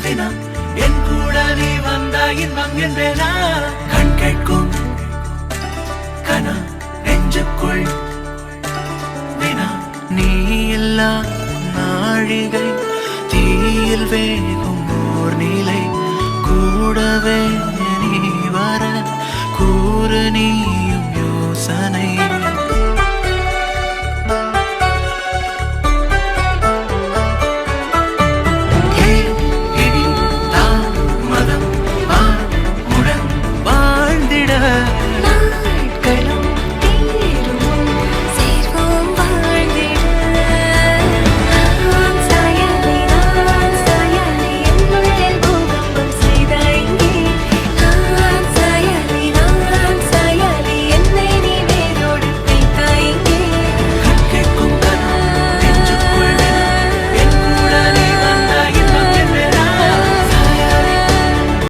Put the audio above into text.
வினா என் கூட நீ வந்தா இன்பம் என்பேனா கண் கேட்கும் கனா நெஞ்சுக்குள் வினா நீ எல்லா நாழிகை தீயில் வேகும் ஓர் நிலை கூடவே நீ வர கூறு நீயும் யோசனை